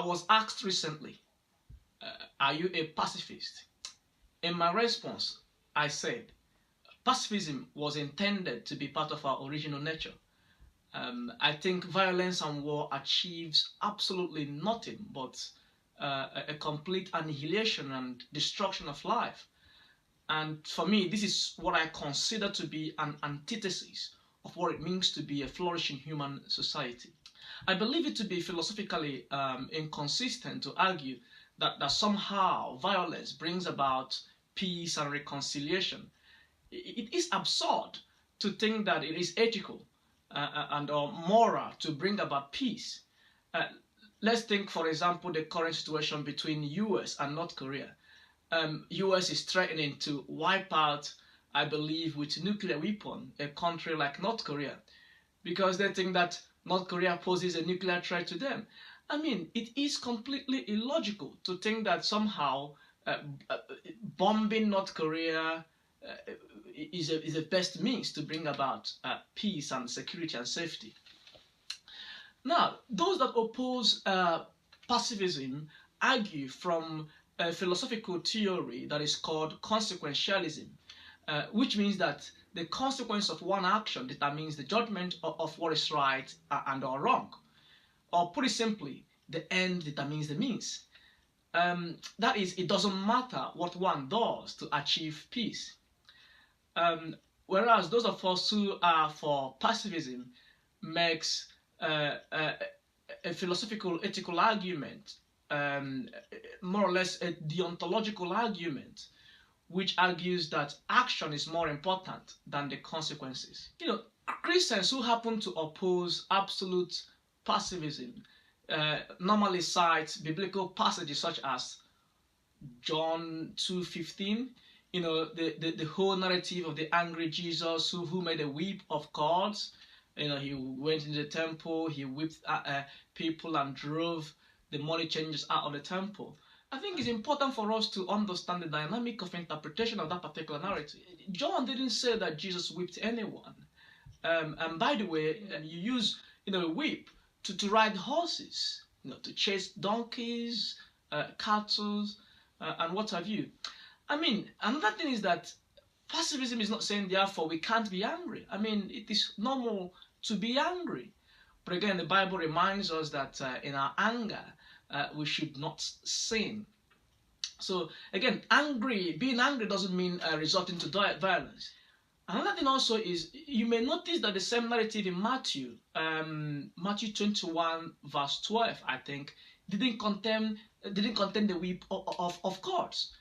I was asked recently, are you a pacifist? In my response, I said, pacifism was intended to be part of our original nature. I think violence and war achieves absolutely nothing but a complete annihilation and destruction of life. And for me, this is what I consider to be an antithesis of what it means to be a flourishing human society. I believe it to be philosophically inconsistent to argue that somehow violence brings about peace and reconciliation. It is absurd to think that it is ethical and or moral to bring about peace. Let's think, for example, the current situation between US and North Korea. US is threatening to wipe out, I believe, with nuclear weapon, a country like North Korea, because they think that North Korea poses a nuclear threat to them. I mean, it is completely illogical to think that somehow bombing North Korea is a best means to bring about peace and security and safety. Now, those that oppose pacifism argue from a philosophical theory that is called consequentialism, which means that the consequence of one action determines the judgment of what is right and or wrong. Or put it simply, the end determines the means. That is, it doesn't matter what one does to achieve peace. Whereas those of us who are for pacifism makes a philosophical ethical argument, more or less a deontological argument, which argues that action is more important than the consequences. You know, Christians who happen to oppose absolute pacifism normally cite biblical passages such as John 2:15, you know, the whole narrative of the angry Jesus who made a whip of cords. You know, he went into the temple, he whipped people and drove the money changers out of the temple. I think it's important for us to understand the dynamic of interpretation of that particular narrative. John didn't say that Jesus whipped anyone. And by the way, you use, you know, a whip to ride horses, you know, to chase donkeys, cattle, and what have you. I mean, another thing is that pacifism is not saying therefore we can't be angry. I mean, it is normal to be angry. But again, the Bible reminds us that in our anger, we should not sin. So again, being angry doesn't mean resorting to violence. Another thing also is, you may notice that the same narrative in Matthew 21 verse 12, I think, didn't contain the whip of cords.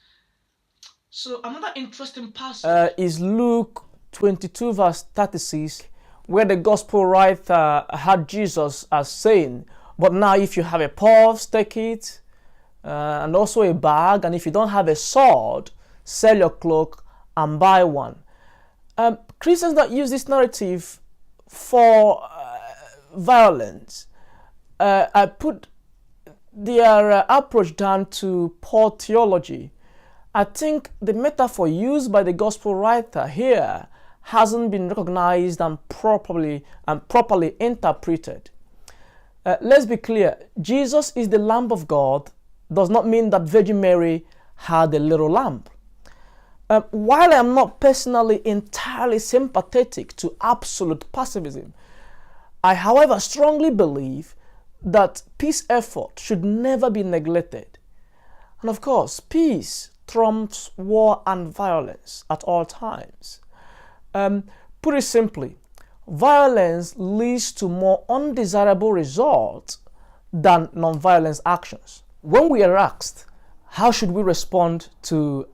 So another interesting passage is Luke 22 verse 36, where the gospel writer had Jesus as saying, "But now if you have a purse, take it, and also a bag, and if you don't have a sword, sell your cloak and buy one." Christians that use this narrative for violence put their approach down to poor theology. I think the metaphor used by the gospel writer here hasn't been recognized and properly interpreted. Let's be clear, Jesus is the Lamb of God does not mean that Virgin Mary had a little lamb. While I am not personally entirely sympathetic to absolute pacifism, I however strongly believe that peace effort should never be neglected. And of course, peace trumps war and violence at all times. Put it simply, violence leads to more undesirable results than non-violence actions. When we are asked, how should we respond to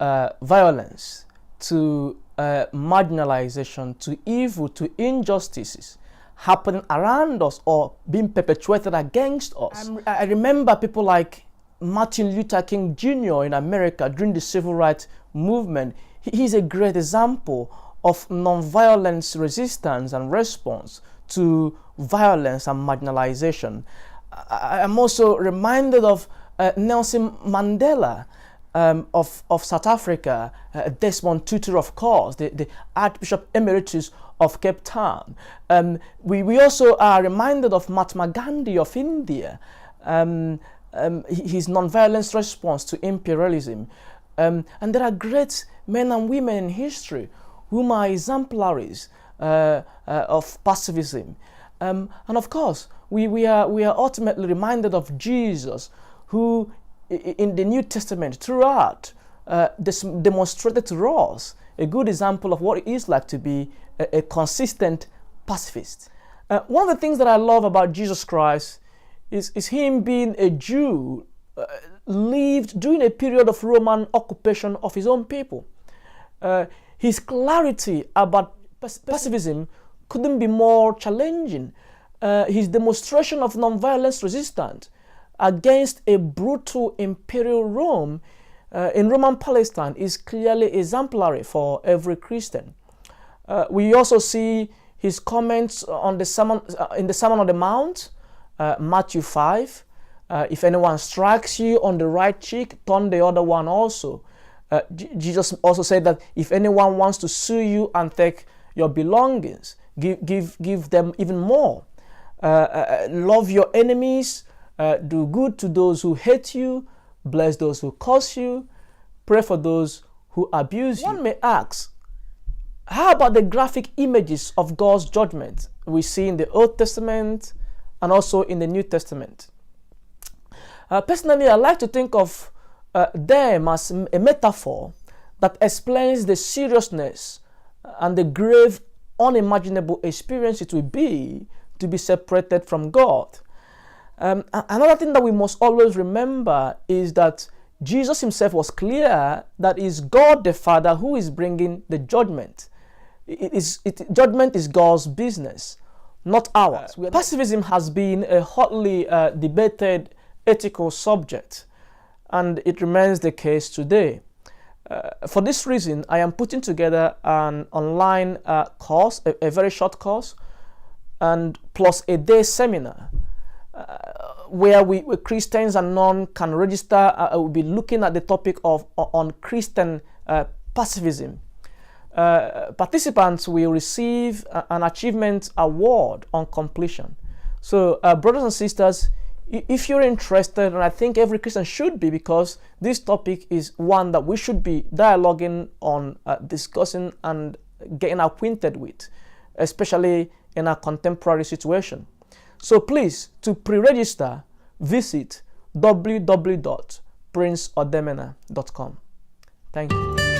violence, to marginalization, to evil, to injustices happening around us or being perpetuated against us? I remember people like Martin Luther King Jr. in America during the civil rights movement. He's a great example of non-violence resistance and response to violence and marginalization. I'm also reminded of Nelson Mandela of South Africa, Desmond Tutu, of course, the Archbishop Emeritus of Cape Town. We also are reminded of Mahatma Gandhi of India, his non-violence response to imperialism. And there are great men and women in history whom are exemplaries of pacifism. And of course, we are ultimately reminded of Jesus, who in the New Testament throughout demonstrated to us a good example of what it is like to be a consistent pacifist. One of the things that I love about Jesus Christ is him being a Jew, lived during a period of Roman occupation of his own people. His clarity about pacifism couldn't be more challenging. His demonstration of nonviolence resistance against a brutal imperial Rome in Roman Palestine is clearly exemplary for every Christian. We also see his comments on the sermon, in the Sermon on the Mount, Matthew 5. If anyone strikes you on the right cheek, turn the other one also. Jesus also said that if anyone wants to sue you and take your belongings, give them even more. Love your enemies, do good to those who hate you, bless those who curse you, pray for those who abuse you. One may ask, how about the graphic images of God's judgment we see in the Old Testament and also in the New Testament? Personally, I like to think of them as a metaphor that explains the seriousness and the grave, unimaginable experience it will be to be separated from God. Another thing that we must always remember is that Jesus himself was clear that it is God the Father who is bringing the judgment. Judgment is God's business, not ours. Pacifism has been a hotly debated ethical subject, and it remains the case today. For this reason, I am putting together an online course, a very short course, and plus a day seminar where Christians and non can register. We'll be looking at the topic of on Christian pacifism. Participants will receive an achievement award on completion. So, brothers and sisters, if you're interested, and I think every Christian should be, because this topic is one that we should be dialoguing on, discussing and getting acquainted with, especially in our contemporary situation. So please, to pre-register, visit www.princeodoemena.com. Thank you.